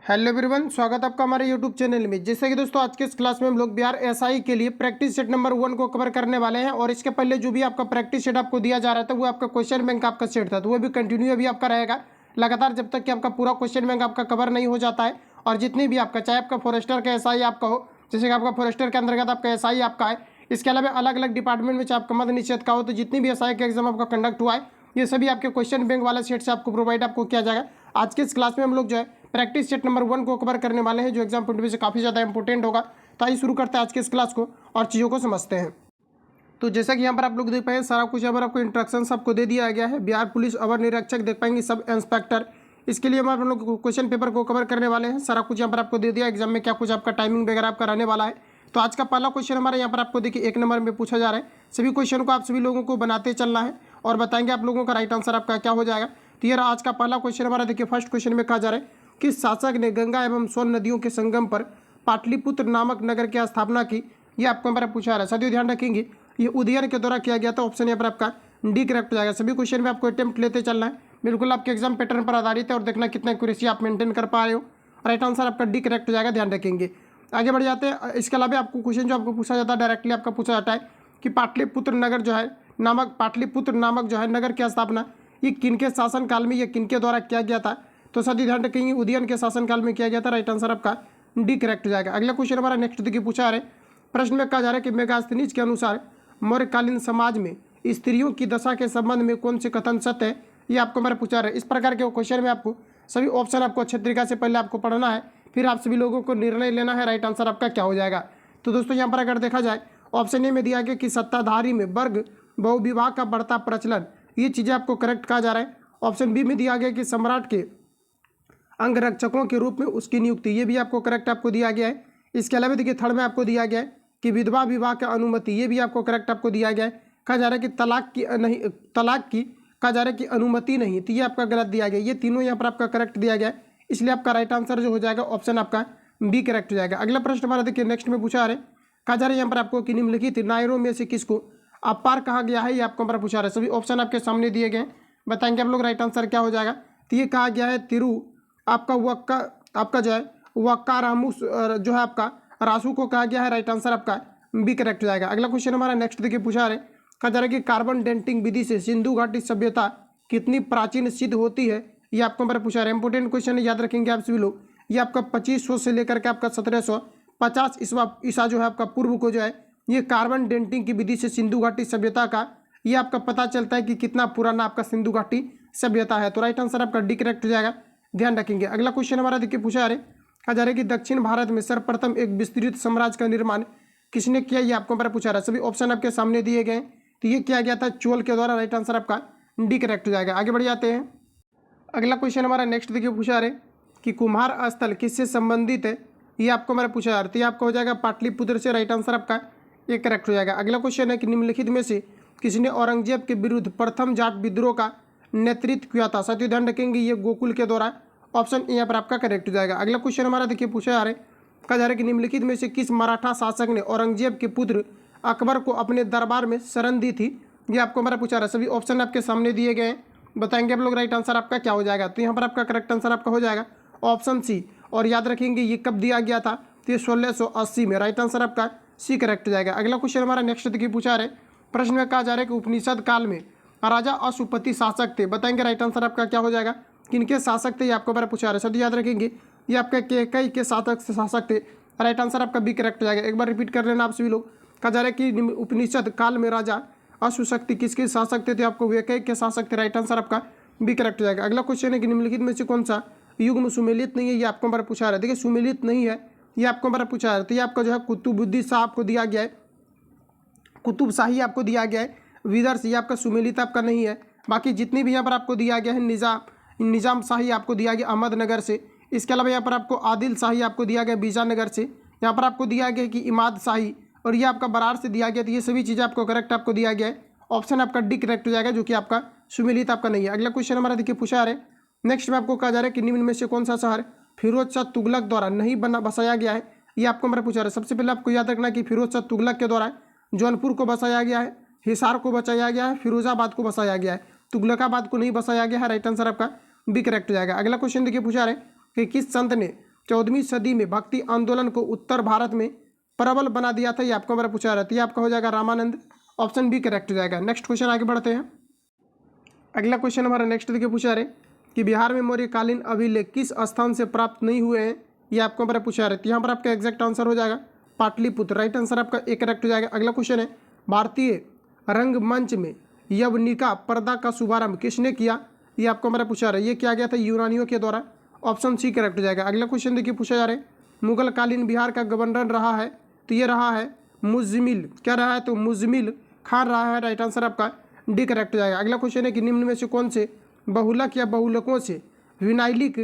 Hello everyone, स्वागत है आपका हमारे यूट्यूब चैनल में। जैसे कि दोस्तों आज के इस क्लास में हम लोग बिहार एसआई के लिए प्रैक्टिस सेट नंबर 1 को कवर करने वाले हैं। और इसके पहले जो भी आपका प्रैक्टिस सेट आपको दिया जा रहा था वो आपका क्वेश्चन बैंक आपका सेट था, तो वो भी कंटिन्यू अभी आपका रहेगा लगातार जब तक कि आपका पूरा क्वेश्चन बैंक आपका कवर नहीं हो जाता है। और जितनी भी आपका चाहे आपका फॉरेस्टर का एसआई आपका हो, जैसे कि आपका फॉरेस्टर के अंतर्गत आपका एसआई आपका है, इसके अलावा अलग अलग डिपार्टमेंट में चाहे आपका मद निषेध का हो, तो जितनी भी एसआई का एग्जाम आपका कंडक्ट हुआ है ये सभी आपके क्वेश्चन बैंक वाला सेट से आपको प्रोवाइड आपको किया जाएगा। आज के इस क्लास में हम लोग जो है प्रैक्टिस सेट नंबर 1 को कवर करने वाले हैं, जो एग्जाम पॉइंट से काफ़ी ज़्यादा इंपॉर्टेंट होगा। तो आइए शुरू करते हैं आज के इस क्लास को और चीज़ों को समझते हैं। तो जैसा कि यहाँ पर आप लोग देख पाएंगे सारा कुछ यहाँ पर आपको इंस्ट्रक्शंस आपको दे दिया गया है। बिहार पुलिस अवर निरीक्षक देख पाएंगे, सब इंस्पेक्टर, इसके लिए हम आप लोग क्वेश्चन पेपर को कवर करने वाले हैं। सारा कुछ यहाँ पर आपको दे दिया एग्जाम में क्या कुछ आपका टाइमिंग वगैरह आपका रहने वाला है। तो आज का पहला क्वेश्चन हमारे यहाँ पर आपको देखिए 1 नंबर में पूछा जा रहा है। सभी क्वेश्चन को आप सभी लोगों को बनाते चलना है और बताएंगे आप लोगों का राइट आंसर आपका क्या हो जाएगा। तो ये आज का पहला क्वेश्चन हमारा देखिए फर्स्ट क्वेश्चन में कहा जा रहा है कि शासक ने गंगा एवं सोन नदियों के संगम पर पाटलिपुत्र नामक नगर की स्थापना की। ये आपको हमारा पूछा जा रहा है। साथियों ध्यान रखेंगे ये उदयन के द्वारा किया गया था। ऑप्शन यहाँ पर आपका डी करेक्ट हो जाएगा। सभी क्वेश्चन में आपको अटेम्प्ट लेते चलना है, बिल्कुल आपके एग्जाम पैटर्न पर आधारित है और देखना कितना एक्यूरेसी आप मेंटेन कर पा रहे हो। राइट आंसर आपका डी करेक्ट हो जाएगा, ध्यान रखेंगे। आगे बढ़ जाते हैं। इसके अलावा आपको क्वेश्चन जो आपको पूछा जाता है डायरेक्टली आपका पूछा जाता है कि पाटलिपुत्र नगर जो है पाटलिपुत्र नामक जो है नगर की स्थापना ये किनके शासनकाल में, ये किनके द्वारा किया गया था। तो साथ ही ध्यान रखेंगे उदयन के शासनकाल में किया गया था। राइट आंसर आपका डी करेक्ट हो जाएगा। अगला क्वेश्चन हमारा नेक्स्ट देखिए पूछा जा रहा है। प्रश्न में कहा जा रहा है कि मेगास्थनीज के अनुसार मौर्यकालीन समाज में स्त्रियों की दशा के संबंध में कौन से कथन सत्य है, ये आपको हमारा पूछा रहा है। इस प्रकार के क्वेश्चन में आपको सभी ऑप्शन आपको अच्छे तरीके से पहले आपको पढ़ना है, फिर आप सभी लोगों को निर्णय लेना है राइट आंसर आपका क्या हो जाएगा। तो दोस्तों यहाँ पर अगर देखा जाए ऑप्शन ए में दिया गया कि सत्ताधारी में वर्ग बहुविवाह का बढ़ता प्रचलन, ये चीज़ें आपको करेक्ट कहा जा रहा है। ऑप्शन बी में दिया गया कि सम्राट के अंगरक्षकों के रूप में उसकी नियुक्ति, ये भी आपको करेक्ट आपको दिया गया है। इसके अलावा देखिए थर्ड में आपको दिया गया है कि विधवा विवाह की अनुमति, ये भी आपको करेक्ट आपको दिया गया है। कहा जा रहा है कि तलाक की कहा जा रहा है कि अनुमति नहीं, तो ये आपका गलत दिया गया। ये तीनों यहाँ पर आपका करेक्ट दिया गया है, इसलिए आपका राइट आंसर जो हो जाएगा ऑप्शन आपका बी करेक्ट हो जाएगा। अगला प्रश्न हमारा देखिए नेक्स्ट में पूछा रहे, कहा जा रहा है यहाँ पर आपको कि निम्नलिखित नायरों में से किसको अपार कहा गया है, ये आपको हमारा पूछा रहा है। सभी ऑप्शन आपके सामने दिए गए, बताएंगे आप लोग राइट आंसर क्या हो जाएगा। तो ये कहा गया है तिरु आपका वक्का आपका जो है वक्का रामू जो है आपका रासू को कहा गया है। राइट आंसर आपका बी करेक्ट हो जाएगा। अगला क्वेश्चन हमारा नेक्स्ट देखिए पूछा रहे, कहा जा रहा है कि कार्बन डेटिंग विधि से सिंधु घाटी सभ्यता कितनी प्राचीन सिद्ध होती है, ये आपको हमारा पूछा रहा है। इंपोर्टेंट क्वेश्चन है, याद रखेंगे आप सभी लोग। ये आपका 2500 से लेकर के आपका 1750 ईसा जो है आपका पूर्व को जो है ये कार्बन डेटिंग की विधि से सिंधु घाटी सभ्यता का ये आपका पता चलता है कि कितना पुराना आपका सिंधु घाटी सभ्यता है। तो राइट आंसर आपका डी करेक्ट हो जाएगा, ध्यान रखेंगे। अगला क्वेश्चन हमारा देखिए पूछा जा रहा है, कहा जा रहा है कि दक्षिण भारत में सर्वप्रथम एक विस्तृत साम्राज्य का निर्माण किसने किया, ये आपको हमारा पूछा रहा है। सभी ऑप्शन आपके सामने दिए गए, तो ये किया गया था चोल के द्वारा। राइट आंसर आपका डी करेक्ट हो जाएगा। आगे बढ़ जाते हैं। अगला क्वेश्चन हमारा नेक्स्ट देखिए पूछा रहे कि कुम्हार स्थल किससे संबंधित है, ये आपको हमारा पूछा जा रहा है। तो ये आपका हो जाएगा पाटलिपुत्र से। राइट आंसर आपका ये करेक्ट हो जाएगा। अगला क्वेश्चन है कि निम्नलिखित में से किसने औरंगजेब के विरुद्ध प्रथम जाट विद्रोह का नेतृत्व किया था। साथियों ध्यान रखेंगे ये गोकुल के द्वारा। ऑप्शन यहाँ पर आपका करेक्ट हो जाएगा। अगला क्वेश्चन हमारा देखिए पूछा जा रहा है, कहा जा रहा है कि निम्नलिखित में से किस मराठा शासक ने औरंगजेब के पुत्र अकबर को अपने दरबार में शरण दी थी, ये आपको हमारा पूछा रहा है। सभी ऑप्शन आपके सामने दिए गए हैं, बताएंगे आप लोग राइट आंसर आपका क्या हो जाएगा। तो यहाँ पर आपका करेक्ट आंसर आपका हो जाएगा ऑप्शन सी। और याद रखेंगे ये कब दिया गया था, तो ये 1680 में। राइट आंसर आपका सी करेक्ट हो जाएगा। अगला क्वेश्चन हमारा नेक्स्ट देखिए पूछा रहे, प्रश्न में कहा जा रहा है कि उपनिषद काल में राजा अशुपति शासक थे, बताएंगे राइट आंसर आपका क्या हो जाएगा। किनके शासक थे, ये आपको हमारा पूछा रहा है। सभी याद रखेंगे ये आपका केकई के शासक थे। राइट आंसर आपका बी करेक्ट हो जाएगा। एक बार रिपीट कर लेना आप सभी लोग। कहा जा रहा है कि उपनिषद काल में राजा अशुशक्ति किसके शासक थे, तो आपको केकई के शासक थे। राइट आंसर आपका बी करेक्ट हो जाएगा। अगला क्वेश्चन है कि निम्नलिखित में से कौन सा युग्म सुमेलित नहीं है, ये आपको हमारा पूछा रहा है। देखिए सुमेलित नहीं है, ये आपको हमारा पूछा रहा है। तो ये आपका जो है कुतुबुद्दीन शाह आपको दिया गया है, कुतुब शाही आपको दिया गया है। विदर्श ये आपका सुमेलित आपका नहीं है। बाकी जितनी भी यहाँ पर आपको दिया गया है निज़ाम शाही आपको दिया गया अहमदनगर से। इसके अलावा यहाँ पर आपको आदिल शाही आपको दिया गया बीजानगर से। यहाँ पर आपको दिया गया कि इमाद शाही और ये आपका बरार से दिया गया। तो ये सभी चीज़ें आपको करेक्ट आपको दिया गया है। ऑप्शन आपका डी करेक्ट हो जाएगा, जो कि आपका सुमेलित आपका नहीं है। अगला क्वेश्चन हमारा देखिए पूछा रहे, नेक्स्ट में आपको कहा जा रहा है कि निम्न में से कौन सा शहर फिरोज शाह तुगलक द्वारा नहीं बसाया गया है, ये आपको हमारा पूछा रहा है। सबसे पहले आपको याद रखना कि फिरोज शाह तुगलक के द्वारा जौनपुर को बसाया गया है, हिसार को बसाया गया है, फिरोजाबाद को बसाया गया है, तुगलकाबाद को नहीं बसाया गया है। राइट आंसर आपका बी करेक्ट हो जाएगा। अगला क्वेश्चन देखिए पूछा रहे कि किस संत ने 14वीं सदी में भक्ति आंदोलन को उत्तर भारत में प्रबल बना दिया था? ये आपको हमारा पूछा रहता है, ये आपका हो जाएगा रामानंद। ऑप्शन बी करेक्ट हो जाएगा। नेक्स्ट क्वेश्चन आगे बढ़ते हैं। अगला क्वेश्चन हमारा नेक्स्ट देखिए पूछा रहे कि बिहार में मौर्यकालीन अभिलेख किस स्थान से प्राप्त नहीं हुए हैं? ये आपको हमारा पूछा रहता है। यहाँ पर आपका एग्जैक्ट आंसर हो जाएगा पाटलिपुत्र। राइट आंसर आपका एक करेक्ट हो जाएगा। अगला क्वेश्चन है भारतीय रंगमंच में यवनिका पर्दा का शुभारंभ किसने किया? ये आपको हमारा पूछा रहा है, ये किया गया था यूनानियों के द्वारा। ऑप्शन सी करेक्ट हो जाएगा। अगला क्वेश्चन देखिए पूछा जा रहा है मुगल कालीन बिहार का गवर्नर रहा है, तो ये रहा है मुजमिल। क्या रहा है? तो मुजमिल खान रहा है। राइट आंसर आपका डी करेक्ट हो जाएगा। अगला क्वेश्चन है कि निम्न में से कौन से बहुलक या बहुलकों से विनाइलिक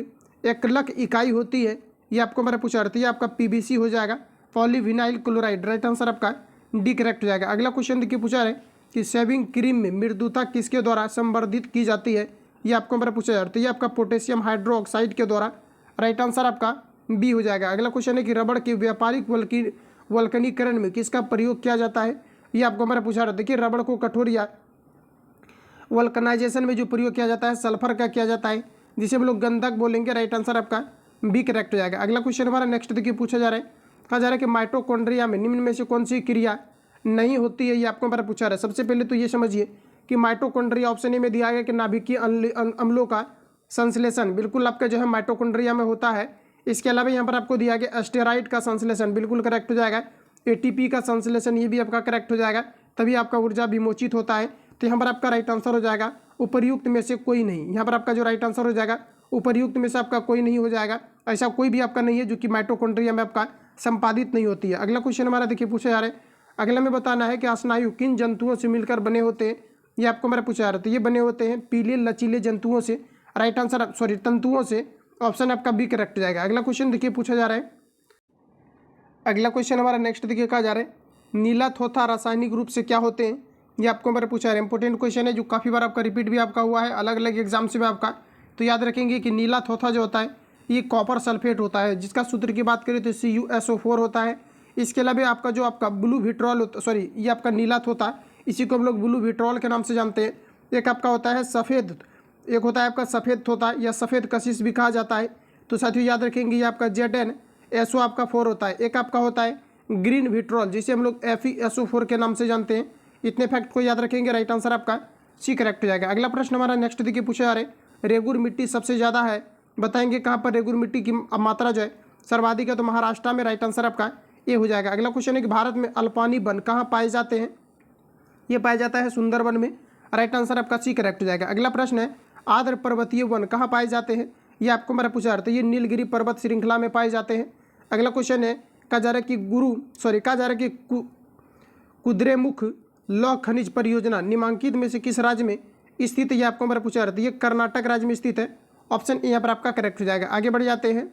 एकलक इकाई होती है? ये आपको हमारा पूछा रहता है, ये आपका पीवीसी हो जाएगा, पॉलीविनाइल क्लोराइड। राइट आंसर आपका डी करेक्ट हो जाएगा। अगला क्वेश्चन देखिए पूछा रहे कि शेविंग क्रीम में मृदुता किसके द्वारा संवर्धित की जाती है? ये आपको हमारा पूछा जाता है, ये आपका पोटेशियम हाइड्रोक्साइड के द्वारा। राइट आंसर आपका बी हो जाएगा। अगला क्वेश्चन है कि रबड़ के व्यापारिक वल्कनीकरण में किसका प्रयोग किया जाता है? ये आपको हमारा पूछा रहता है। देखिए रबड़ को कठोर या वल्कनाइजेशन में जो प्रयोग किया जाता है सल्फर का किया जाता है, जिसे हम लोग गंधक बोलेंगे। राइट आंसर आपका बी करेक्ट हो जाएगा। अगला क्वेश्चन हमारा नेक्स्ट देखिए पूछा जा रहा है, कहा जा रहा है कि माइटोकॉन्ड्रिया में निम्न में से कौन सी क्रिया नहीं होती है? ये आपको हमारा पूछा रहा है। सबसे पहले तो ये समझिए कि माइटोकॉन्ड्रिया ऑप्शन ए में दिया गया कि नाभिकीय अम्लों का संश्लेषण बिल्कुल आपका जो है माइटोकॉन्ड्रिया में होता है। इसके अलावा यहाँ पर आपको दिया गया एस्टेरॉइड का संश्लेषण बिल्कुल करेक्ट हो जाएगा। एटीपी का संश्लेषण ये भी आपका करेक्ट हो जाएगा, तभी आपका ऊर्जा विमोचित होता है। तो यहाँ पर आपका राइट आंसर हो जाएगा उपर्युक्त में से कोई नहीं। यहाँ पर आपका जो राइट आंसर हो जाएगा उपर्युक्त में से आपका कोई नहीं हो जाएगा। ऐसा कोई भी आपका नहीं है जो कि माइटोकॉन्ड्रिया में आपका संपादित नहीं होती है। अगला क्वेश्चन हमारा देखिए पूछा जा रहा है, अगला में बताना है कि स्नायु किन जंतुओं से मिलकर बने होते हैं? ये आपको हमारा पूछा जा रहा है। तो ये बने होते हैं पीले लचीले जंतुओं से। राइट आंसर तंतुओं से। ऑप्शन आपका बी करेक्ट हो जाएगा। अगला क्वेश्चन देखिए पूछा जा रहा है, अगला क्वेश्चन हमारा नेक्स्ट देखिए कहा जा रहा है नीला थोथा रासायनिक रूप से क्या होते हैं? ये आपको हमारा पूछा जा रहा है। इंपॉर्टेंट क्वेश्चन है जो काफ़ी बार आपका रिपीट भी आपका हुआ है अलग अलग एग्जाम्स में आपका। तो याद रखेंगे कि नीला थोथा जो होता है ये कॉपर सल्फेट होता है, जिसका सूत्र की बात करें तो CuSO4 होता है। इसके अलावा आपका जो आपका ब्लू विट्रॉल ये आपका नीला थोथा है, इसी को हम लोग ब्लू विट्रॉल के नाम से जानते हैं। एक आपका होता है सफ़ेद, एक होता है आपका सफ़ेद थोथा या सफ़ेद कशिश भी कहा जाता है। तो साथियों याद रखेंगे ये आपका ZnSO आपका 4 होता है। एक आपका होता है ग्रीन विट्रॉल जिसे हम लोग FeSO4 के नाम से जानते हैं। इतने फैक्ट को याद रखेंगे। राइट आंसर आपका सी करेक्ट हो जाएगा। अगला प्रश्न हमारा नेक्स्ट देखिए पूछा जा रहा है रेगुर मिट्टी सबसे ज़्यादा है, बताएंगे कहाँ पर रेगुर मिट्टी की मात्रा जो है सर्वाधिक है? तो महाराष्ट्र में। राइट आंसर आपका ए हो जाएगा। अगला क्वेश्चन है कि भारत में अल्पानी वन कहाँ पाए जाते हैं? ये पाया जाता है सुंदरबन में। राइट आंसर आपका सी करेक्ट हो जाएगा। अगला प्रश्न है आर्द्र पर्वतीय वन कहाँ पाए जाते हैं? ये आपको मेरा पूछा जाता है, ये नीलगिरी पर्वत श्रृंखला में पाए जाते हैं। अगला क्वेश्चन है कहा जा रहा है कि कुद्रेमुख लौह खनिज परियोजना निम्नलिखित में से किस राज्य में स्थित है? ये आपको मेरा पूछा जाता है, ये कर्नाटक राज्य में स्थित है। ऑप्शन ए यहाँ पर आपका करेक्ट हो जाएगा। आगे बढ़ जाते हैं।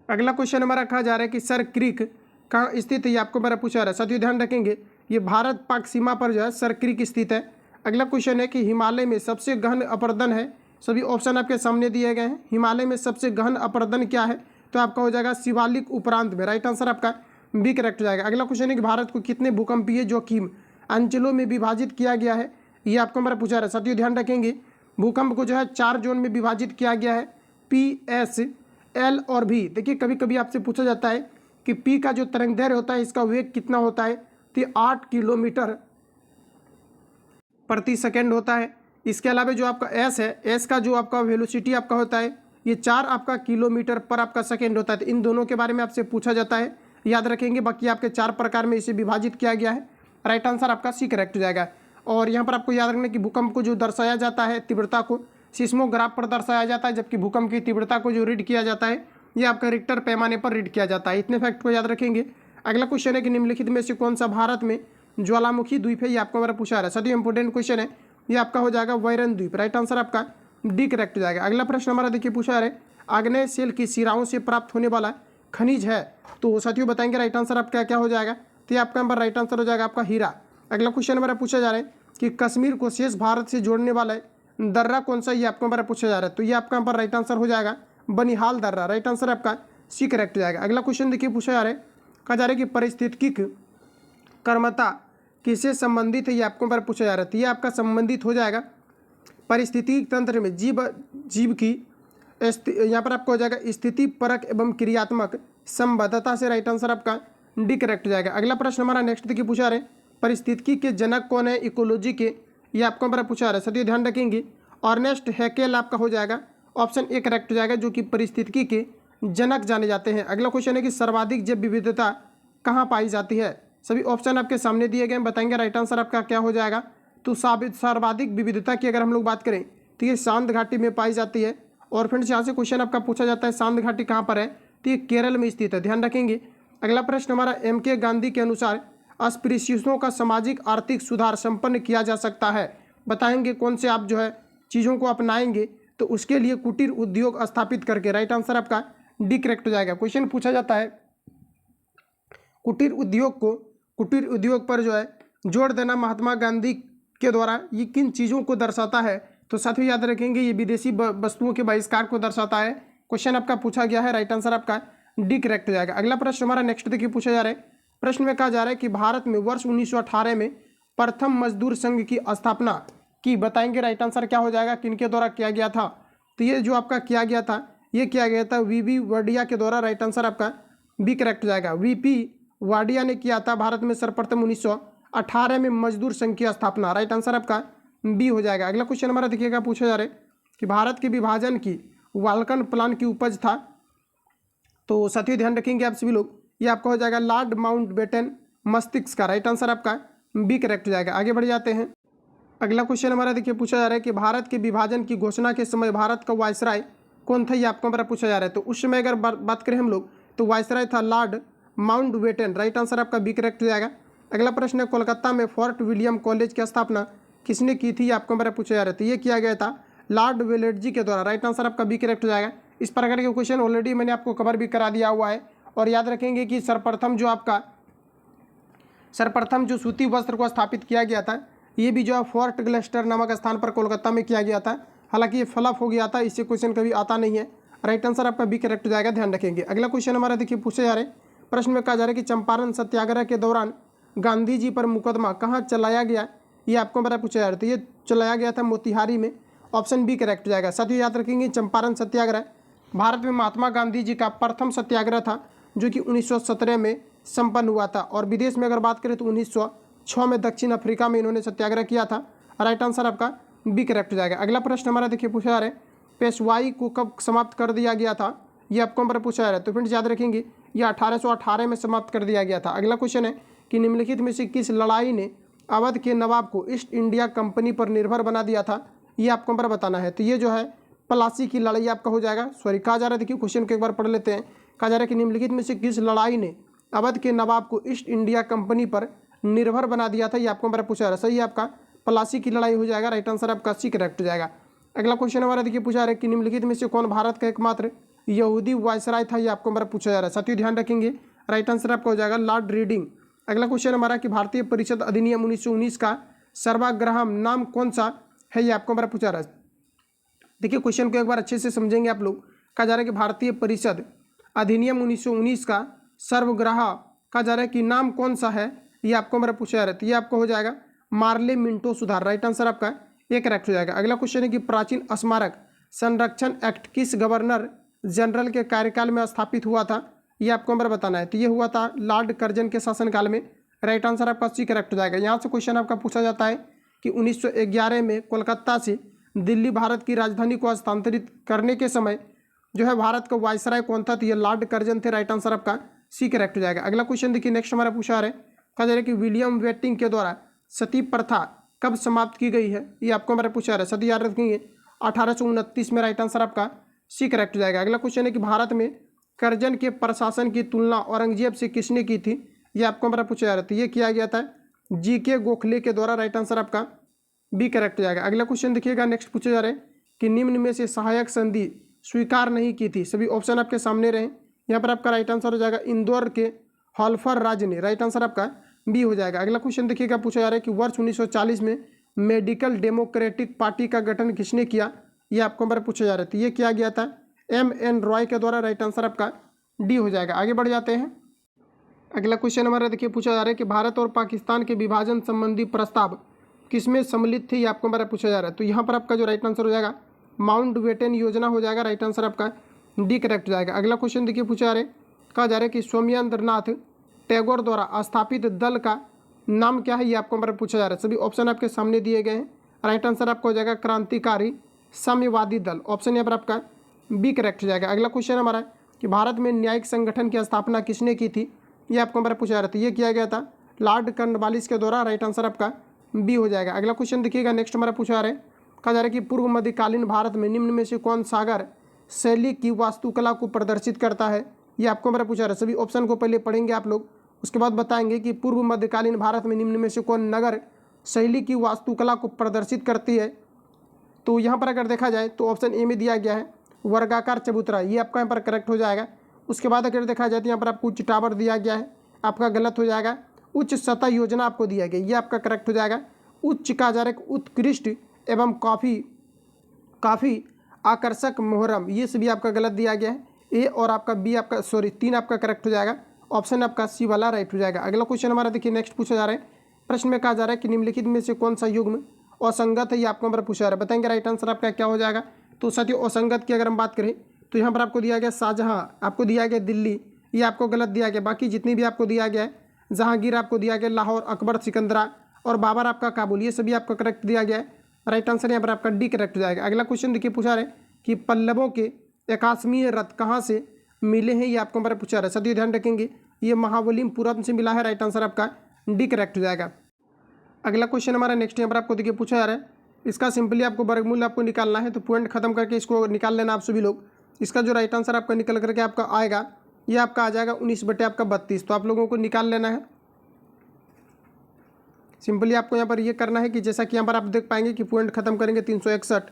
अगला क्वेश्चन हमारा कहा जा रहा है कि सर क्रीक कहाँ स्थित है? ये आपको मेरा पूछा जा रहा है। साथियों ध्यान रखेंगे ये भारत पाक सीमा पर जो है सर क्रीक स्थित है। अगला क्वेश्चन है कि हिमालय में सबसे गहन अपरदन है। सभी ऑप्शन आपके सामने दिए गए हैं। हिमालय में सबसे गहन अपरदन क्या है? तो आपका हो जाएगा शिवालिक उपरांत में। राइट आंसर आपका बी करेक्ट हो जाएगा। अगला क्वेश्चन है कि भारत को कितने भूकंपीय जोखिम अंचलों में विभाजित किया गया है? ये आपको हमारा पूछा रहा है। साथियों ध्यान रखेंगे भूकंप को जो है 4 जोन में विभाजित किया गया है, P, S, L और V। देखिए कभी कभी आपसे पूछा जाता है कि P का जो तरंग दैर्घ्य होता है इसका वेग कितना होता है? तो 8 किलोमीटर प्रति सेकेंड होता है। इसके अलावा जो आपका S है, S का जो आपका वेलोसिटी आपका होता है ये 4 आपका किलोमीटर पर आपका सेकेंड होता है। तो इन दोनों के बारे में आपसे पूछा जाता है, याद रखेंगे। बाकी आपके 4 प्रकार में इसे विभाजित किया गया है। राइट आंसर आपका सी करेक्ट हो जाएगा। और यहाँ पर आपको याद रखना कि भूकंप को जो दर्शाया जाता है तीव्रता को सिस्मोग्राफ पर दर्शाया जाता है, जबकि भूकंप की तीव्रता को जो रीड किया जाता है ये आपका रिक्टर पैमाने पर रीड किया जाता है। इतने फैक्ट को याद रखेंगे। अगला क्वेश्चन है कि निम्नलिखित में से कौन सा भारत में ज्वालामुखी द्वीप है? ये आपको हमारा पूछा रहा है। सभी इंपॉर्टेंट क्वेश्चन है, ये आपका हो जाएगा वैरन द्वीप। राइट आंसर आपका डी करेक्ट हो जाएगा। अगला प्रश्न हमारा देखिए पूछा रहा है आग्नेय सेल की शिराओं से प्राप्त होने वाला खनिज है? तो साथियों बताएंगे राइट आंसर आपका क्या हो जाएगा? तो ये आपका नंबर राइट आंसर हो जाएगा आपका हीरा। अगला क्वेश्चन हमारा पूछा जा रहा है कि कश्मीर को शेष भारत से जोड़ने वाला दर्रा कौन सा? ये आपको हमारा पूछा जा रहा है। तो ये आपका नंबर राइट आंसर हो जाएगा बनिहाल दर्रा। राइट आंसर आपका सी करेक्ट हो जाएगा। अगला क्वेश्चन देखिए पूछा जा रहा है, कहा जा रहा है कि पारिस्थितिक कर्मता किससे संबंधित है? ये आपको हमारा पूछा जा रहा है। तो ये आपका संबंधित हो जाएगा पारिस्थितिक तंत्र में जीव की यहाँ पर आपको हो जाएगा स्थिति परक एवं क्रियात्मक संबद्धता से राइट आंसर आपका डी करेक्ट हो जाएगा। अगला प्रश्न हमारा नेक्स्ट देखिए पूछा रहे परिस्थितिकी के जनक कौन है इकोलॉजी के, ये आपको हमारा पूछा रहा है। सभी ध्यान रखेंगे अर्नेस्ट हैकेल आपका हो जाएगा ऑप्शन ए करेक्ट हो जाएगा, जो कि परिस्थितिकी के जनक जाने जाते हैं। अगला क्वेश्चन है कि सर्वाधिक जैव विविधता कहाँ पाई जाती है। सभी ऑप्शन आपके सामने दिए गए, बताएंगे राइट आंसर आपका क्या हो जाएगा। तो सर्वाधिक विविधता की अगर हम लोग बात करें तो ये शांत घाटी में पाई जाती है। और फ्रेंड्स यहाँ से क्वेश्चन आपका पूछा जाता है शांत घाटी कहाँ पर है, तो ये केरल में स्थित है, ध्यान रखेंगे। अगला प्रश्न हमारा M.K. गांधी के अनुसार अस्पृश्यों का सामाजिक आर्थिक सुधार संपन्न किया जा सकता है, बताएंगे कौन से आप जो है चीज़ों को अपनाएंगे। तो उसके लिए कुटीर उद्योग स्थापित करके, राइट आंसर आपका डी करेक्ट हो जाएगा। क्वेश्चन पूछा जाता है कुटीर उद्योग पर जो है जोर देना महात्मा गांधी के द्वारा ये किन चीज़ों को दर्शाता है। तो साथियों याद रखेंगे ये विदेशी वस्तुओं के बहिष्कार को दर्शाता है। क्वेश्चन आपका पूछा गया है, राइट आंसर आपका डी करेक्ट हो जाएगा। अगला प्रश्न हमारा नेक्स्ट देखिए पूछा जा रहा है। प्रश्न में कहा जा रहा है कि भारत में वर्ष 1918 में प्रथम मजदूर संघ की स्थापना की, बताएंगे राइट आंसर क्या हो जाएगा, किनके द्वारा किया गया था। तो ये जो आपका किया गया था ये किया गया था वीवी वाडिया के द्वारा, राइट आंसर आपका बी करेक्ट हो जाएगा। वीपी वाडिया ने किया था भारत में सर्वप्रथम 1918 में मजदूर संघ की स्थापना, राइट आंसर आपका बी हो जाएगा। अगला क्वेश्चन हमारा देखिएगा पूछा जा रहा है कि भारत के विभाजन की वाल्कन प्लान की उपज था। तो साथियों ध्यान रखेंगे आप सभी लोग, ये आपका हो जाएगा लॉर्ड माउंटबेटन मस्तिष्क का, राइट आंसर आपका बी करेक्ट हो जाएगा। आगे बढ़ जाते हैं। अगला क्वेश्चन हमारा देखिए पूछा जा रहा है कि भारत के विभाजन की घोषणा के समय भारत का वायसराय कौन था, ये आपको हमारा पूछा जा रहा है। तो उस समय अगर बात करें हम लोग तो वायसराय था लॉर्ड माउंटबेटन, राइट आंसर आपका बी करेक्ट हो जाएगा। अगला प्रश्न है कोलकाता में फोर्ट विलियम कॉलेज की स्थापना किसने की थी, ये आपको हमारा पूछा जा रहा है। तो ये किया गया था लॉर्ड वेलेटजी के द्वारा, राइट आंसर आपका बी करेक्ट हो जाएगा। इस प्रकार के क्वेश्चन ऑलरेडी मैंने आपको कवर भी करा दिया हुआ है। और याद रखेंगे कि सर्वप्रथम जो सूती वस्त्र को स्थापित किया गया था ये भी जो है फोर्ट ग्लेस्टर नामक स्थान पर कोलकाता में किया गया था। हालांकि ये फ्लॉप हो गया था, इससे क्वेश्चन कभी आता नहीं है, राइट आंसर आपका बी करेक्ट हो जाएगा, ध्यान रखेंगे। अगला क्वेश्चन हमारा देखिए पूछे जा रहे प्रश्न में कहा जा रहा है कि चंपारण सत्याग्रह के दौरान गांधी जी पर मुकदमा कहाँ चलाया गया, ये आपको हमारा पूछा जा रहा है। तो ये चलाया गया था मोतिहारी में, ऑप्शन बी करेक्ट हो जाएगा। साथ ही याद रखेंगे चंपारण सत्याग्रह भारत में महात्मा गांधी जी का प्रथम सत्याग्रह था जो कि 1917 में संपन्न हुआ था। और विदेश में अगर बात करें तो 1906 में दक्षिण अफ्रीका में इन्होंने सत्याग्रह किया था, राइट आंसर आपका बी करेक्ट हो जाएगा। अगला प्रश्न हमारा देखिए पूछा जा रहा है पेशवाई को कब समाप्त कर दिया गया था, ये आपको हमारा पूछा जा रहा है। तो फ्रेंड्स याद रखेंगे ये 1818 में समाप्त कर दिया गया था। अगला क्वेश्चन है कि निम्नलिखित में से किस लड़ाई ने अवध के नवाब को ईस्ट इंडिया कंपनी पर निर्भर बना दिया था, ये आपको हमारा बताना है। तो ये जो है प्लासी की लड़ाई आपका हो जाएगा। सॉरी कहा जा रहा है, देखिए क्वेश्चन को एक बार पढ़ लेते हैं। कहा जा रहा है कि निम्नलिखित में से किस लड़ाई ने अवध के नवाब को ईस्ट इंडिया कंपनी पर निर्भर बना दिया था, ये आपको हमारा पूछा जा रहा है। सही है आपका प्लासी की लड़ाई हो जाएगा, राइट आंसर आपका सी करेक्ट हो जाएगा। अगला क्वेश्चन हमारा देखिए पूछा जा रहा है कि निम्नलिखित में से कौन भारत का एकमात्र यहूदी वायसराय था, ये आपको हमारा पूछा जा रहा है। साथियों ध्यान रखेंगे राइट आंसर आपका हो जाएगा लॉर्ड रीडिंग। अगला क्वेश्चन हमारा कि भारतीय परिषद अधिनियम 1919 का सर्वाग्राहम नाम कौन सा है, ये आपको हमारा पूछा जा रहा है। देखिए क्वेश्चन को एक बार अच्छे से समझेंगे आप लोग। कहा जा रहा है कि भारतीय परिषद अधिनियम 1919 का सर्वग्राह कहा जा रहा है कि नाम कौन सा है, ये आपको हमारा पूछा जा रहा है। तो ये आपको हो जाएगा मार्ले मिंटो सुधार, राइट आंसर आपका ये करेक्ट हो जाएगा। अगला क्वेश्चन है कि प्राचीन स्मारक संरक्षण एक्ट किस गवर्नर जनरल के कार्यकाल में स्थापित हुआ था, ये आपको हमारा बताना है। तो ये हुआ था लॉर्ड कर्जन के शासनकाल में, राइट आंसर आपका सी करेक्ट हो जाएगा। यहाँ से क्वेश्चन आपका पूछा जाता है कि 1911 में कोलकाता से दिल्ली भारत की राजधानी को हस्तांतरित करने के समय जो है भारत का वायसराय कौन था, तो ये लॉर्ड कर्जन थे, राइट आंसर आपका सी करेक्ट हो जाएगा। अगला क्वेश्चन देखिए नेक्स्ट हमारा पूछा रहा है, कहा जा रहा है कि विलियम वेटिंग के द्वारा सती प्रथा कब समाप्त की गई है, ये आपको हमारा पूछा रहा है। सती याद रखेंगे 1829 में, राइट आंसर आपका सी करेक्ट हो जाएगा। अगला क्वेश्चन है कि भारत में कर्जन के प्रशासन की तुलना औरंगजेब से किसने की थी, ये आपको हमारा पूछा जा रहा था। ये किया गया था GK गोखले के द्वारा, राइट आंसर आपका बी करेक्ट हो जाएगा। अगला क्वेश्चन देखिएगा नेक्स्ट पूछा जा रहा है कि निम्न में से सहायक संधि स्वीकार नहीं की थी, सभी ऑप्शन आपके सामने रहे। यहाँ पर आपका राइट आंसर हो जाएगा इंदौर के हॉल्फर राज ने, राइट आंसर आपका बी हो जाएगा। अगला क्वेश्चन देखिएगा पूछा जा रहा है कि वर्ष 1940 में मेडिकल डेमोक्रेटिक पार्टी का गठन किसने किया, ये आपको हमारा पूछा जा रहा था। ये किया गया था MN रॉय के द्वारा, राइट आंसर आपका डी हो जाएगा। आगे बढ़ जाते हैं। अगला क्वेश्चन हमारा देखिए पूछा जा रहा है कि भारत और पाकिस्तान के विभाजन संबंधी प्रस्ताव किसमें सम्मिलित थे, ये आपको हमारा पूछा जा रहा है। तो यहाँ पर आपका जो राइट आंसर हो जाएगा माउंटबेटन योजना हो जाएगा, राइट आंसर आपका डी करेक्ट हो जाएगा। अगला क्वेश्चन देखिए पूछा जा रहा है, कहा जा रहा है कि सोमेंद्रनाथ टैगोर द्वारा स्थापित दल का नाम क्या है, ये आपको हमारा पूछा जा रहा है। सभी ऑप्शन आपके सामने दिए गए हैं, राइट आंसर आपका हो जाएगा क्रांतिकारी साम्यवादी दल, ऑप्शन यहाँ पर आपका बी करेक्ट हो जाएगा। अगला क्वेश्चन हमारा है कि भारत में न्यायिक संगठन की स्थापना किसने की थी, ये आपको हमारा पूछा जा रहा था। ये किया गया था लॉर्ड कॉर्नवालिस के द्वारा, राइट आंसर आपका बी हो जाएगा। अगला क्वेश्चन देखिएगा, नेक्स्ट हमारा पूछा जा रहा है, कहा जा रहा है कि पूर्व मध्यकालीन भारत में निम्न में से कौन सागर शैली की वास्तुकला को प्रदर्शित करता है, ये आपको हमारा पूछा जा रहा है। सभी ऑप्शन को पहले पढ़ेंगे आप लोग, उसके बाद बताएंगे कि पूर्व मध्यकालीन भारत में निम्न में से कौन नगर शैली की वास्तुकला को प्रदर्शित करती है। तो यहाँ पर अगर देखा जाए तो ऑप्शन ए में दिया गया है वर्गाकार चबूतरा, ये आपका यहाँ पर करेक्ट हो जाएगा। उसके बाद अगर देखा जाए तो यहाँ पर आपको उच्च टावर दिया गया है, आपका गलत हो जाएगा। उच्च सतह योजना आपको दिया गया, ये आपका करेक्ट हो जाएगा। उच्च कहा जा रहा है उत्कृष्ट एवं काफ़ी आकर्षक मोहरम, ये सभी आपका गलत दिया गया है। ए और आपका बी आपका 3 आपका करेक्ट हो जाएगा, ऑप्शन आपका सी वाला राइट हो जाएगा। अगला क्वेश्चन हमारा देखिए नेक्स्ट पूछा जा रहा है, प्रश्न में कहा जा रहा है कि निम्नलिखित में से कौन सा युग्म असंगत है, ये आपको हमारा पूछा जा रहा है। बताएंगे राइट आंसर आपका क्या हो जाएगा। तो साथियों असंगत की अगर हम बात करें तो यहाँ पर आपको दिया गया शाहजहाँ, आपको दिया गया दिल्ली, ये आपको गलत दिया गया। बाकी जितनी भी आपको दिया गया है, जहांगीर आपको दिया गया लाहौर, अकबर सिकंदरा और बाबर आपका काबुल, ये सभी आपका करेक्ट दिया गया है, राइट आंसर यहाँ पर आपका डी करेक्ट हो जाएगा। अगला क्वेश्चन देखिए पूछा रहे कि पल्लवों के 81वें रथ कहाँ से मिले हैं, ये आपको हमारा पूछा रहा है। सभी ध्यान रखेंगे ये महाबलीपुरम से मिला है, राइट आंसर आपका डी करेक्ट हो जाएगा। अगला क्वेश्चन हमारा नेक्स्ट यहाँ पर आपको देखिए पूछा जा रहा है, इसका सिंपली आपको वर्गमूल आपको निकालना है, तो पॉइंट खत्म करके इसको निकाल लेना आप सभी लोग। इसका जो राइट आंसर आपका निकल करके आपका आएगा, ये आपका आ जाएगा 19/32, तो आप लोगों को निकाल लेना है। सिंपली आपको यहाँ पर ये करना है कि जैसा कि यहाँ पर आप देख पाएंगे कि पॉइंट खत्म करेंगे 361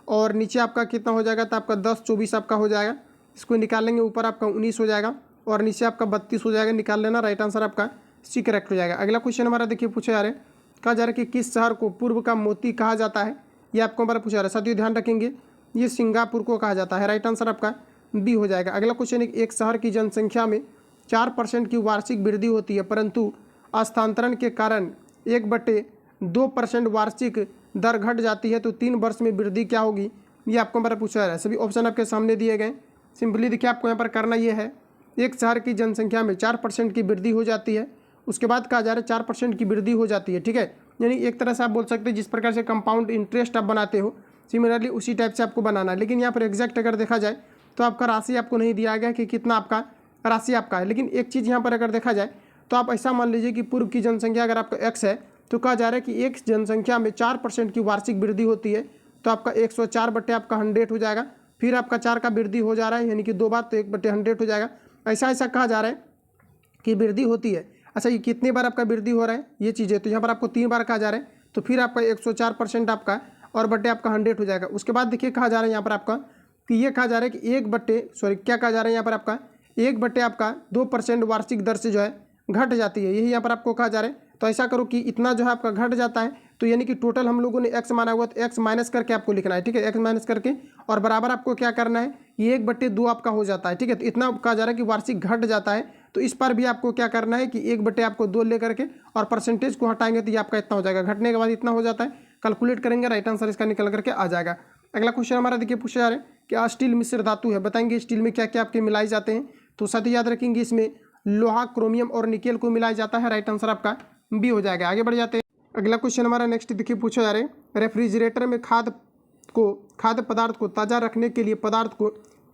और नीचे आपका कितना हो जाएगा, तो आपका 10/24 आपका हो जाएगा। इसको निकालेंगे, ऊपर आपका 19 हो जाएगा और नीचे आपका 32 हो जाएगा, निकाल लेना, राइट आंसर आपका सी करेक्ट हो जाएगा। अगला क्वेश्चन हमारा देखिए पूछा जा रहा है, कहा जा रहा है कि किस शहर को पूर्व का मोती कहा जाता है, ये आपको हमारा पूछा जा रहा है। साथियों ध्यान रखेंगे ये सिंगापुर को कहा जाता है, राइट आंसर आपका बी हो जाएगा। अगला क्वेश्चन, एक शहर की जनसंख्या में 4% की वार्षिक वृद्धि होती है, परंतु स्थानांतरण के कारण 1/2% वार्षिक दर घट जाती है, तो 3 वर्ष में वृद्धि क्या होगी, ये आपको हमारा पूछा जा रहा है। सभी ऑप्शन आपके सामने दिए गए। सिंपली देखिए आपको यहाँ पर करना ये है, एक शहर की जनसंख्या में 4% की वृद्धि हो जाती है, उसके बाद कहा जा रहा है 4% की वृद्धि हो जाती है, ठीक है। यानी एक तरह से आप बोल सकते हैं जिस प्रकार से कंपाउंड इंटरेस्ट आप बनाते हो, सिमिलरली उसी टाइप से आपको बनाना है। लेकिन यहाँ पर एग्जैक्ट अगर देखा जाए तो आपका राशि आपको नहीं दिया गया कि कितना आपका राशि आपका है। लेकिन एक चीज़ यहाँ पर अगर देखा जाए तो आप ऐसा मान लीजिए कि पूर्व की जनसंख्या अगर आपका x है, तो कहा जा रहा है कि एक जनसंख्या में 4% की वार्षिक वृद्धि होती है, तो आपका 104/100 हो जाएगा। फिर आपका 4 का वृद्धि हो जा रहा है, यानी कि 2 बार, तो 1/100 हो जाएगा। ऐसा कहा जा रहा है कि वृद्धि होती है। अच्छा, ये कितनी बार आपका वृद्धि हो रहा है ये चीज़ें, तो यहाँ पर आपको 3 बार कहा जा रहा है, तो फिर आपका 104% आपका और बट्टे आपका 100 हो जाएगा। उसके बाद देखिए कहा जा रहा है यहाँ पर आपका कि ये कहा जा रहा है कि क्या कहा जा रहा है यहाँ पर आपका 1/2% वार्षिक दर से जो है घट जाती है, यही यहाँ पर आपको कहा जा रहा है। तो ऐसा करो कि इतना जो है आपका घट जाता है, तो यानी कि टोटल हम लोगों ने x माना हुआ, तो x माइनस करके आपको लिखना है, ठीक है। x माइनस करके और बराबर आपको क्या करना है, ये 1/2 आपका हो जाता है, ठीक है। तो इतना कहा जा रहा है कि वार्षिक घट जाता है, तो इस पर भी आपको क्या करना है कि 1/2 लेकर के और परसेंटेज को हटाएंगे तो ये आपका इतना हो जाएगा। घटने के बाद इतना हो जाता है, कैलकुलेट करेंगे, राइट आंसर इसका निकल करके आ जाएगा। अगला क्वेश्चन हमारा देखिए पूछा जा रहा है कि स्टील मिश्र धातु है, बताएंगे स्टील में क्या क्या आपके मिलाए जाते हैं। तो साथ याद रखेंगे इसमें लोहा, क्रोमियम और निकेल को मिलाया जाता है, राइट आंसर आपका बी हो जाएगा। आगे बढ़ जाते हैं। अगला क्वेश्चन हमारा नेक्स्ट देखिए पूछा जा रहा है, रेफ्रिजरेटर में खाद्य पदार्थ को ताज़ा रखने के लिए पदार्थ को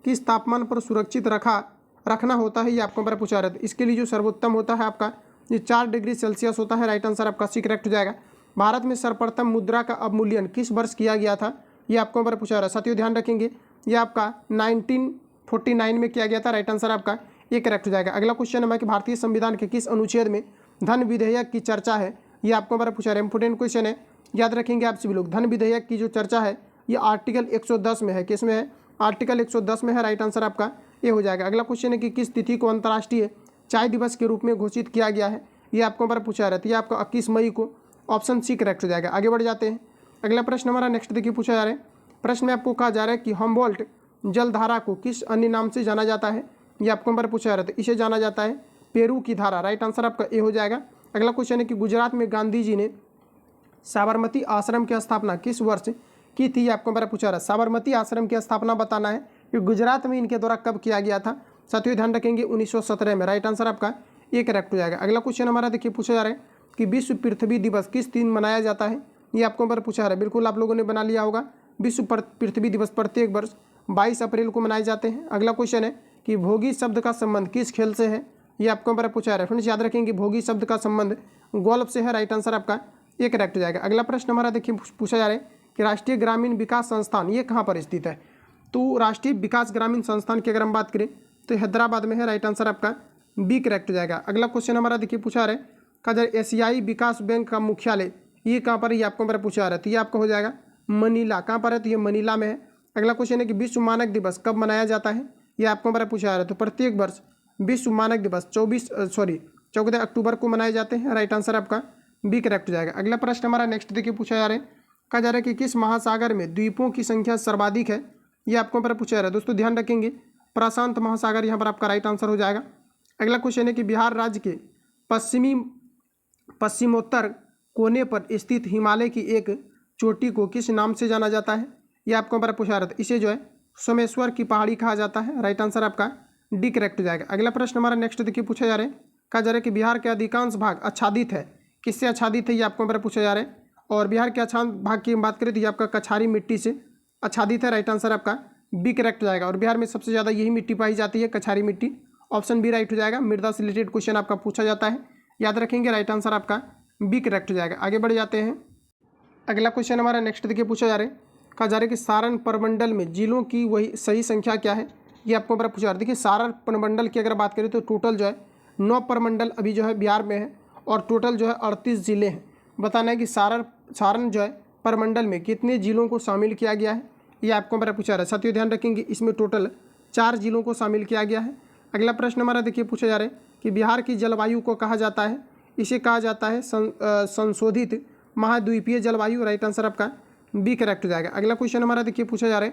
किस तापमान पर सुरक्षित रखना होता है, ये आपको हमारा पूछा रहा है। इसके लिए जो सर्वोत्तम होता है आपका ये 4 डिग्री सेल्सियस होता है, राइट आंसर आपका सी करेक्ट हो जाएगा। भारत में सर्वप्रथम मुद्रा का अवमूल्यन किस वर्ष किया गया था, ये आपको हमारा पूछा रहा है। साथियों ध्यान रखेंगे ये आपका 1949 में किया गया था, राइट आंसर आपका ये करेक्ट हो जाएगा। अगला क्वेश्चन है कि भारतीय संविधान के किस अनुच्छेद में धन विधेयक की चर्चा है, ये आपको हमारा पूछा रहा है। इंपोर्टेंट क्वेश्चन है, याद रखेंगे आप सभी लोग। धन विधेयक की जो चर्चा है ये आर्टिकल 110 में है, किस में है, आर्टिकल 110 में है, राइट आंसर आपका ये हो जाएगा। अगला क्वेश्चन है कि किस तिथि को अंतर्राष्ट्रीय चाय दिवस के रूप में घोषित किया गया है, ये आपको हमारा पूछा रहता है। ये आपका 21 मई को, ऑप्शन सी करेक्ट हो जाएगा। आगे बढ़ जाते हैं। अगला प्रश्न हमारा नेक्स्ट देखिए पूछा जा रहा है। प्रश्न में आपको कहा जा रहा है कि हम्बोल्ट जलधारा को किस अन्य नाम से जाना जाता है, ये आपको हमारा पूछा जा रहा है। इसे जाना जाता है पेरू की धारा, राइट आंसर आपका ए हो जाएगा। अगला क्वेश्चन है कि गुजरात में गांधी जी ने साबरमती आश्रम की स्थापना किस वर्ष की थी, ये आपको मेरा पूछा रहा है। साबरमती आश्रम की स्थापना बताना है कि गुजरात में इनके द्वारा कब किया गया था। साथियों ध्यान रखेंगे 1917 में। राइट आंसर आपका ये करेक्ट हो जाएगा। अगला क्वेश्चन हमारा देखिए पूछा जा रहा है कि विश्व पृथ्वी दिवस किस दिन मनाया जाता है, ये आपको मेरा पूछा जा रहा है। बिल्कुल आप लोगों ने बना लिया होगा। विश्व पृथ्वी दिवस प्रत्येक वर्ष 22 अप्रैल को मनाए जाते हैं। अगला क्वेश्चन है कि भोगी शब्द का संबंध किस खेल से है, ये आपको मेरा पूछा जा रहा है। फ्रेंड्स याद रखेंगे भोगी शब्द का संबंध गोल्फ से है। राइट आंसर आपका ये करेक्ट हो जाएगा। अगला प्रश्न हमारा देखिए पूछा जा रहा है कि राष्ट्रीय ग्रामीण विकास संस्थान ये कहाँ पर स्थित है। तो राष्ट्रीय विकास ग्रामीण संस्थान की अगर हम बात करें तो हैदराबाद में है। राइट आंसर आपका बी करेक्ट हो जाएगा। अगला क्वेश्चन हमारा देखिए पूछा रहा है कदर एशियाई विकास बैंक का मुख्यालय ये कहाँ पर, ये आपको मेरा पूछा रहा है। तो ये आपका हो जाएगा मनीला। कहाँ पर है, तो ये मनीला में है। अगला क्वेश्चन है कि विश्व मानक दिवस कब मनाया जाता है, ये आपको मेरा पूछा रहा है। तो प्रत्येक वर्ष विश्व मानक दिवस 14 अक्टूबर को मनाए जाते हैं। राइट आंसर आपका बी करेक्ट हो जाएगा। अगला प्रश्न हमारा नेक्स्ट देखिए पूछा जा रहा है, कहा जा रहा है कि किस महासागर में द्वीपों की संख्या सर्वाधिक है, ये आपको मेरा पूछा जा रहा है। दोस्तों ध्यान रखेंगे प्रशांत महासागर यहाँ पर आपका राइट आंसर हो जाएगा। अगला क्वेश्चन है कि बिहार राज्य के पश्चिमोत्तर कोने पर स्थित हिमालय की एक चोटी को किस नाम से जाना जाता है, ये आपको मेरा पूछा रहा था। इसे जो है सोमेश्वर की पहाड़ी कहा जाता है। राइट आंसर आपका डी करेक्ट हो जाएगा। अगला प्रश्न हमारा नेक्स्ट देखिए पूछा जा रहा है, कहा जा रहा है कि बिहार के अधिकांश भाग आच्छादित है, किससे आच्छादित है, ये आपको मेरा पूछा जा रहा है। और बिहार के आच्छादित भाग की बात करें तो ये आपका कछारी मिट्टी से आच्छादित है। राइट आंसर आपका बी करेक्ट हो जाएगा। और बिहार में सबसे ज़्यादा यही मिट्टी पाई जाती है, कछारी मिट्टी। ऑप्शन बी राइट हो जाएगा। मृदा से रिलेटेड क्वेश्चन आपका पूछा जाता है, याद रखेंगे। राइट आंसर आपका बी करेक्ट हो जाएगा। आगे बढ़ जाते हैं। अगला क्वेश्चन हमारा नेक्स्ट देखिए पूछा जा रहा है, कहा जा रहा है कि सारण प्रमंडल में जिलों की वही सही संख्या क्या है, ये आपको मेरा पूछा जा रहा है। देखिए सारण प्रमंडल की अगर बात करें तो टोटल जो है 9 प्रमंडल अभी जो है बिहार में है और टोटल जो है 38 ज़िले हैं। बताना है कि सारण जो है प्रमंडल में कितने जिलों को शामिल किया गया है, ये आपको मेरा पूछा जा रहा है। साथियों ध्यान रखेंगे इसमें टोटल 4 जिलों को शामिल किया गया है। अगला प्रश्न हमारा देखिए पूछा जा रहा है कि बिहार की जलवायु को कहा जाता है, इसे कहा जाता है संशोधित महाद्वीपीय जलवायु। राइट आंसर आपका बी करेक्ट हो जाएगा। अगला क्वेश्चन हमारा देखिए पूछा जा रहा है,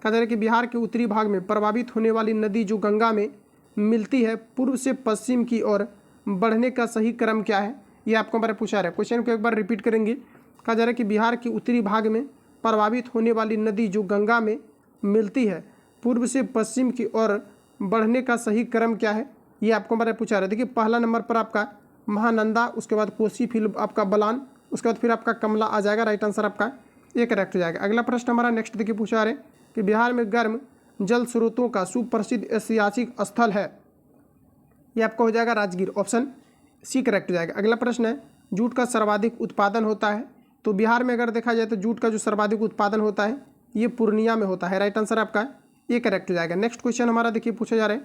कहा जा रहा है कि बिहार के उत्तरी भाग में प्रभावित होने वाली नदी जो गंगा में मिलती है पूर्व से पश्चिम की ओर बढ़ने का सही क्रम क्या है, ये आपको हमारा पूछा जा रहा है। क्वेश्चन को एक बार रिपीट करेंगे। कहा जा रहा है कि बिहार के उत्तरी भाग में प्रभावित होने वाली नदी जो गंगा में मिलती है पूर्व से पश्चिम की ओर बढ़ने का सही क्रम क्या है, ये आपको हमारा पूछा जा रहा है। देखिए पहला नंबर पर आपका महानंदा, उसके बाद कोसी, फिर आपका बलान, उसके बाद फिर आपका कमला आ जाएगा। राइट आंसर आपका ये करेक्ट हो जाएगा। अगला प्रश्न हमारा नेक्स्ट देखिए पूछा जा रहा है कि बिहार में गर्म जल स्रोतों का सुप्रसिद्ध ऐतिहासिक स्थल है, ये आपका हो जाएगा राजगीर। ऑप्शन सी करेक्ट हो जाएगा। अगला प्रश्न है जूट का सर्वाधिक उत्पादन होता है, तो बिहार में अगर देखा जाए तो जूट का जो सर्वाधिक उत्पादन होता है ये पूर्णिया में होता है। राइट आंसर आपका ये करेक्ट हो जाएगा। नेक्स्ट क्वेश्चन हमारा देखिए पूछा जा रहा है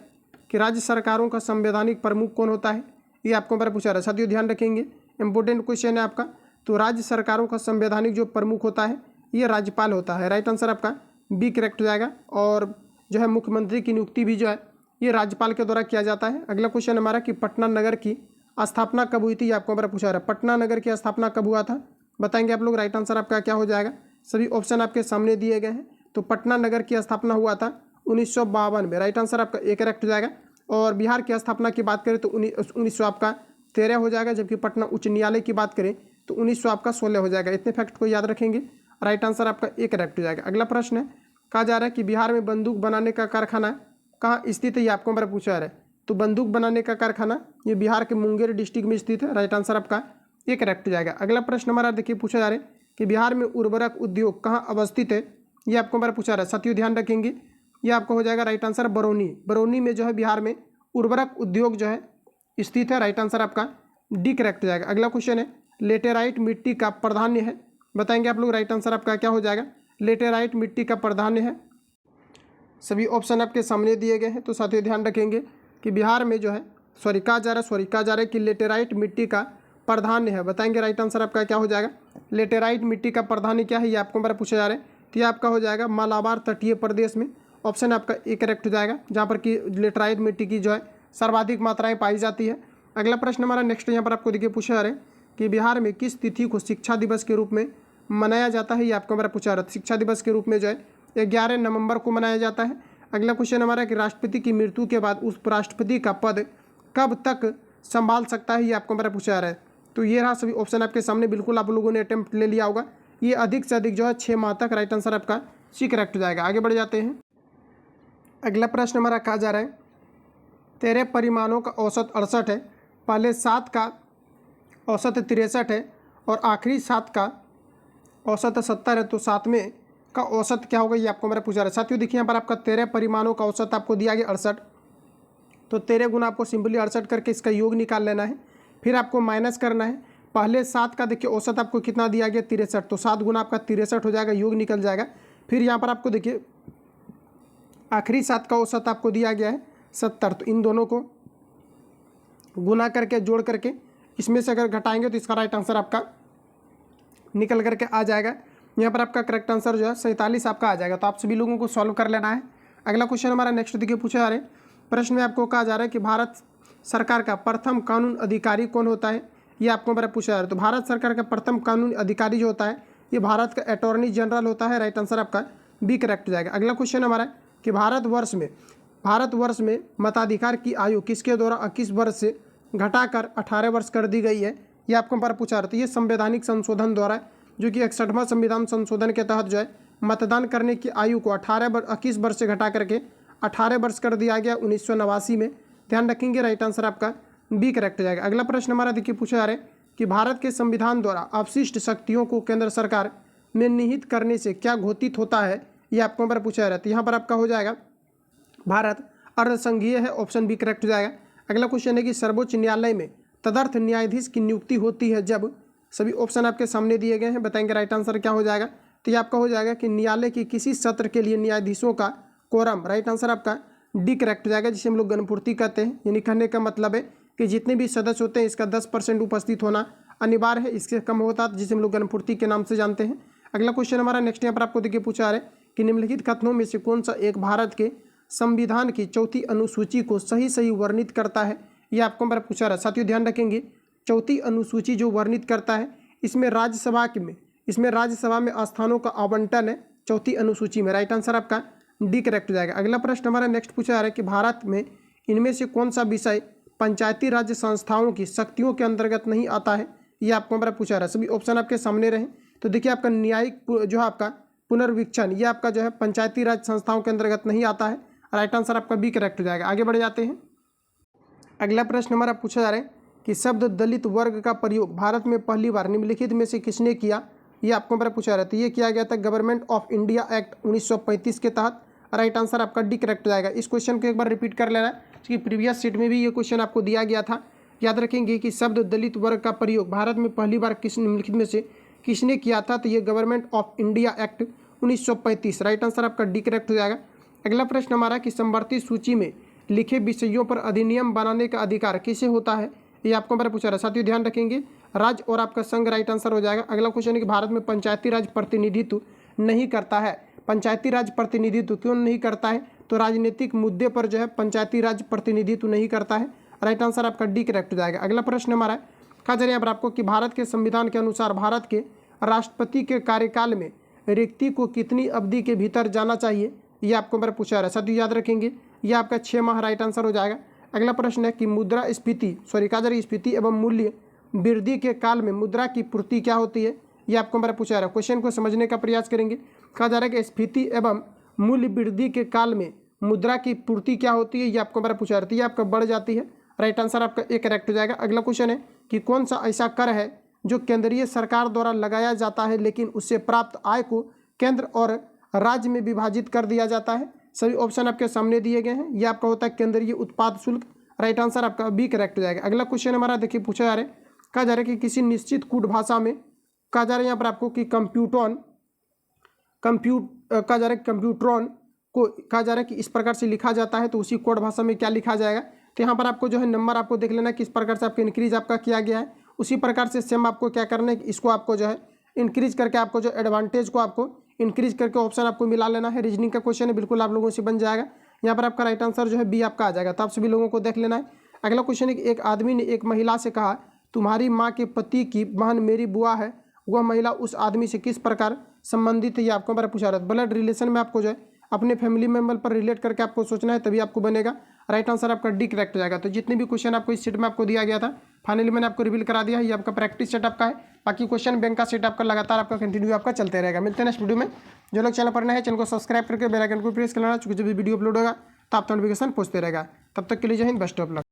कि राज्य सरकारों का संवैधानिक प्रमुख कौन होता है, ये आपको मेरा पूछा रहा है। साथियों ध्यान रखेंगे इंपॉर्टेंट क्वेश्चन है आपका। तो राज्य सरकारों का संवैधानिक जो प्रमुख होता है ये राज्यपाल होता है। राइट आंसर आपका बी करेक्ट हो जाएगा। और जो है मुख्यमंत्री की नियुक्ति भी जो है ये राज्यपाल के द्वारा किया जाता है। अगला क्वेश्चन हमारा कि पटना नगर की स्थापना कब हुई थी, ये आपको मेरा पूछा रहा है। पटना नगर की स्थापना कब हुआ था बताएंगे आप लोग। राइट आंसर आपका क्या हो जाएगा, सभी ऑप्शन आपके सामने दिए गए हैं। तो पटना नगर की स्थापना हुआ था 1952 में। राइट आंसर आपका ए करेक्ट हो जाएगा। और बिहार की स्थापना की बात करें तो 1900 आपका 13 हो जाएगा, जबकि पटना उच्च न्यायालय की बात करें तो 1900 आपका 16 हो जाएगा। इतने फैक्ट को याद रखेंगे। राइट आंसर आपका ए करेक्ट हो जाएगा। अगला प्रश्न है, कहा जा रहा है कि बिहार में बंदूक बनाने का कारखाना कहाँ स्थित है, ये आपको मेरा पूछा जा रहा है। तो बंदूक बनाने का कारखाना ये बिहार के मुंगेर डिस्ट्रिक्ट में स्थित है। राइट आंसर आपका ये करेक्ट हो जाएगा। अगला प्रश्न हमारा देखिए पूछा जा रहा है कि बिहार में उर्वरक उद्योग कहाँ अवस्थित है, ये आपको मेरा पूछा रहा है। साथियों ध्यान रखेंगे ये आपको हो जाएगा राइट आंसर बरौनी में जो है बिहार में उर्वरक उद्योग जो है स्थित है। राइट आंसर आपका डी करेक्ट हो जाएगा। अगला क्वेश्चन है लेटेराइट मिट्टी का प्राधान्य है, बताएंगे आप लोग। राइट आंसर आपका क्या हो जाएगा, लेटेराइट मिट्टी का प्राधान्य है। सभी ऑप्शन आपके सामने दिए गए हैं। तो साथियों ध्यान रखेंगे कि बिहार में जो है कहा जा रहा है कि लेटेराइट मिट्टी का प्राधान्य है, बताएंगे। राइट आंसर आपका क्या हो जाएगा, लेटेराइट मिट्टी का प्राधान्य क्या है, ये आपको मेरा पूछा जा रहा है। तो ये आपका हो जाएगा मालाबार तटीय प्रदेश में। ऑप्शन आपका ए करेक्ट हो जाएगा, जहाँ पर कि लेटेराइट मिट्टी की जो है सर्वाधिक मात्राएं पाई जाती है। अगला प्रश्न हमारा नेक्स्ट यहाँ पर आपको देखिए पूछा जा रहा है कि बिहार में किस तिथि को शिक्षा दिवस के रूप में मनाया जाता है, ये आपको मेरा पूछा जा रहा है। शिक्षा दिवस के रूप में जो है 11 नवंबर को मनाया जाता है। अगला क्वेश्चन हमारा कि राष्ट्रपति की मृत्यु के बाद उपराष्ट्रपति का पद कब तक संभाल सकता है, ये आपको मेरा पूछा जा रहा है। तो ये रहा सभी ऑप्शन आपके सामने, बिल्कुल आप लोगों ने अटेम्प्ट ले लिया होगा। ये अधिक से अधिक जो है 6 माह तक। राइट आंसर आपका सी करेक्ट हो जाएगा। आगे बढ़ जाते हैं। अगला प्रश्न हमारा कहा जा रहा है 13 परिमाणों का औसत 68 है, पहले 7 का औसत 63 है और आखिरी 7 का औसत 70 है, तो 7वें का औसत क्या होगा ये आपको मेरा पूछा रहा है। साथियों देखिए यहाँ पर आपका 13 परिमाणों का औसत आपको दिया गया 68, तो 13 गुना आपको सिंपली 68 करके इसका योग निकाल लेना है, फिर आपको माइनस करना है। पहले 7 का देखिए औसत आपको कितना दिया गया 63, तो 7 गुना आपका 63 हो जाएगा, योग निकल जाएगा। फिर यहाँ पर आपको देखिए आखिरी 7 का औसत आपको दिया गया है 70, तो इन दोनों को गुना करके जोड़ करके इसमें से अगर घटाएंगे तो इसका राइट आंसर आपका निकल करके आ जाएगा। यहाँ पर आपका करेक्ट आंसर जो है 47 आपका आ जाएगा। तो आप सभी लोगों को सॉल्व कर लेना है। अगला क्वेश्चन हमारा नेक्स्ट देखिए पूछा जा रहा है। प्रश्न में आपको कहा जा रहा है कि भारत सरकार का प्रथम कानून अधिकारी कौन होता है, ये आपको मेरा पूछा जा रहा है। तो भारत सरकार का प्रथम कानून अधिकारी जो होता है ये भारत का अटॉर्नी जनरल होता है। राइट आंसर आपका बी करेक्ट हो जाएगा। अगला क्वेश्चन हमारा है कि भारतवर्ष में मताधिकार की आयु किसके द्वारा 21 वर्ष से घटाकर 18 वर्ष कर दी गई है, ये आपको पर पूछा रहा था। ये संवैधानिक संशोधन द्वारा जो कि 61वां संविधान संशोधन के तहत जो है मतदान करने की आयु को 21 वर्ष से घटा करके 18 वर्ष कर दिया गया 1989 में। ध्यान रखेंगे, राइट आंसर आपका बी करेक्ट हो जाएगा। अगला प्रश्न हमारा देखिए पूछा जा रहा है कि भारत के संविधान द्वारा अवशिष्ट शक्तियों को केंद्र सरकार में निहित करने से क्या घोषित होता है, ये आपको पर पूछा जा रहा है। तो यहाँ पर आपका हो जाएगा भारत अर्धसंघीय है, ऑप्शन बी करेक्ट हो जाएगा। अगला क्वेश्चन है कि सर्वोच्च न्यायालय में तदर्थ न्यायाधीश की नियुक्ति होती है जब, सभी ऑप्शन आपके सामने दिए गए हैं, बताएंगे राइट आंसर क्या हो जाएगा। तो ये आपका हो जाएगा कि न्यायालय की किसी सत्र के लिए न्यायाधीशों का कोरम, राइट आंसर आपका डी करेक्ट हो जाएगा, जिसे हम लोग गणपूर्ति कहते हैं। यानी कहने का मतलब है कि जितने भी सदस्य होते हैं इसका 10% उपस्थित होना अनिवार्य है, इससे कम होता जिसे हम लोग गणपूर्ति के नाम से जानते हैं। अगला क्वेश्चन हमारा नेक्स्ट यहाँ पर आपको देखिए पूछा जा रहा है कि निम्नलिखित कथनों में से कौन सा एक भारत के संविधान की 4थी अनुसूची को सही वर्णित करता है, ये आपको मेरा पूछा रहा है। साथियों ध्यान रखेंगे 4थी अनुसूची जो वर्णित करता है इसमें राज्यसभा में स्थानों का आवंटन है 4थी अनुसूची में। राइट आंसर आपका डी करेक्ट हो जाएगा। अगला प्रश्न हमारा नेक्स्ट पूछा जा रहा है कि भारत में इनमें से कौन सा विषय पंचायती राज्य संस्थाओं की शक्तियों के अंतर्गत नहीं आता है, ये आपको मेरा पूछा रहा है। सभी ऑप्शन आपके सामने रहे। तो देखिए आपका न्यायिक जो है आपका पुनर्वीक्षण, ये आपका जो है पंचायती राज संस्थाओं के अंतर्गत नहीं आता है। राइट आंसर आपका बी करेक्ट हो जाएगा। आगे बढ़ जाते हैं। अगला प्रश्न हमारा पूछा जा रहा है कि शब्द दलित वर्ग का प्रयोग भारत में पहली बार निम्नलिखित में से किसने किया, ये आपको मेरा पूछा जा रहा है। तो ये किया गया था गवर्नमेंट ऑफ इंडिया एक्ट 1935 के तहत। राइट आंसर आपका डी करेक्ट हो जाएगा। इस क्वेश्चन को एक बार रिपीट कर लेना, क्योंकि प्रीवियस सीट में भी ये क्वेश्चन आपको दिया गया था। याद रखेंगे कि शब्द दलित वर्ग का प्रयोग भारत में पहली बार किस निम्नलिखित में से किसने किया था, तो ये government of India act 1935। Right answer आपका डी करेक्ट हो जाएगा। अगला प्रश्न हमारा कि समवर्ती सूची में लिखे विषयों पर अधिनियम बनाने का अधिकार किसे होता है, ये आपको मेरा पूछा रहा है। साथियों ध्यान रखेंगे राज्य और आपका संघ राइट आंसर हो जाएगा। अगला क्वेश्चन है कि भारत में पंचायती राज प्रतिनिधित्व नहीं करता है। पंचायती राज प्रतिनिधित्व क्यों नहीं करता है, तो राजनीतिक मुद्दे पर जो है पंचायती राज प्रतिनिधित्व नहीं करता है। राइट आंसर आपका डी करेक्ट हो जाएगा। अगला प्रश्न हमारा कहा जा रहा है आपको कि भारत के संविधान के अनुसार भारत के राष्ट्रपति के कार्यकाल में रिक्ति को कितनी अवधि के भीतर जाना चाहिए, ये आपको मेरा पूछा रहा है। साथियों याद रखेंगे ये आपका 6 माह राइट आंसर हो जाएगा। अगला प्रश्न है कि मुद्रास्फीति एवं मूल्य वृद्धि के काल में मुद्रा की पूर्ति क्या होती है, ये आपको मेरा पूछा रहा है। क्वेश्चन को समझने का प्रयास करेंगे। कहा जा रहा है कि स्फीति एवं मूल्य वृद्धि के काल में मुद्रा की पूर्ति क्या होती है, ये आपको मेरा पूछा रहा है। ये आपका बढ़ जाती है। राइट आंसर आपका ए करेक्ट हो जाएगा। अगला क्वेश्चन है कि कौन सा ऐसा कर है जो केंद्रीय सरकार द्वारा लगाया जाता है लेकिन उससे प्राप्त आय को केंद्र और राज्य में विभाजित कर दिया जाता है। सभी ऑप्शन आपके सामने दिए गए हैं। यह आपका होता है केंद्रीय उत्पाद शुल्क। राइट आंसर आपका बी करेक्ट हो जाएगा। अगला क्वेश्चन हमारा देखिए पूछा जा रहा है, कहा जा रहा है कि किसी निश्चित कूट भाषा में कहा जा रहा है यहाँ पर आपको कि कंप्यूट्रॉन को कहा जा रहा है कि इस प्रकार से लिखा जाता है, तो उसी कोड भाषा में क्या लिखा जाएगा। तो यहाँ पर आपको जो है नंबर आपको देख लेना किस प्रकार से आपका इंक्रीज आपका किया गया है, उसी प्रकार से सेम आपको क्या करना है कि इसको आपको जो है इंक्रीज करके आपको जो एडवांटेज को आपको इंक्रीज करके ऑप्शन आपको मिला लेना है। रीजनिंग का क्वेश्चन है, बिल्कुल आप लोगों से बन जाएगा। यहाँ पर आपका राइट आंसर जो है बी आपका आ जाएगा। तो आप सभी लोगों को देख लेना है। अगला क्वेश्चन है कि एक आदमी ने एक महिला से कहा तुम्हारी माँ के पति की बहन मेरी बुआ है, वह महिला उस आदमी से किस प्रकार संबंधित है, ये आपको मेरा पूछा रहा है। ब्लड रिलेशन में आपको जो है अपने फैमिली मेंबर पर रिलेट करके आपको सोचना है, तभी आपको बनेगा। राइट आंसर आपका डी करेक्ट हो जाएगा। तो जितने भी क्वेश्चन आपको इस सीट में आपको दिया गया था फाइनली मैंने आपको रिवील करा दिया है। ये आपका प्रैक्टिस सेट आपका है। बाकी क्वेश्चन बैंक का सेट आपका लगातार आपका कंटिन्यू आपका चलते रहेगा। मिलते हैं नेक्स्ट वीडियो में। जो लोग चैनल पर नए हैं चैनल को सब्सक्राइब करके बेल आइकन को प्रेस कर लेना, चूँकि जब भी वीडियो अपलोड होगा तो आप नोटिफिकेशन पहुँचते रहेगा। तब तक के लिए जय हिंद, बेस्ट ऑफ लक।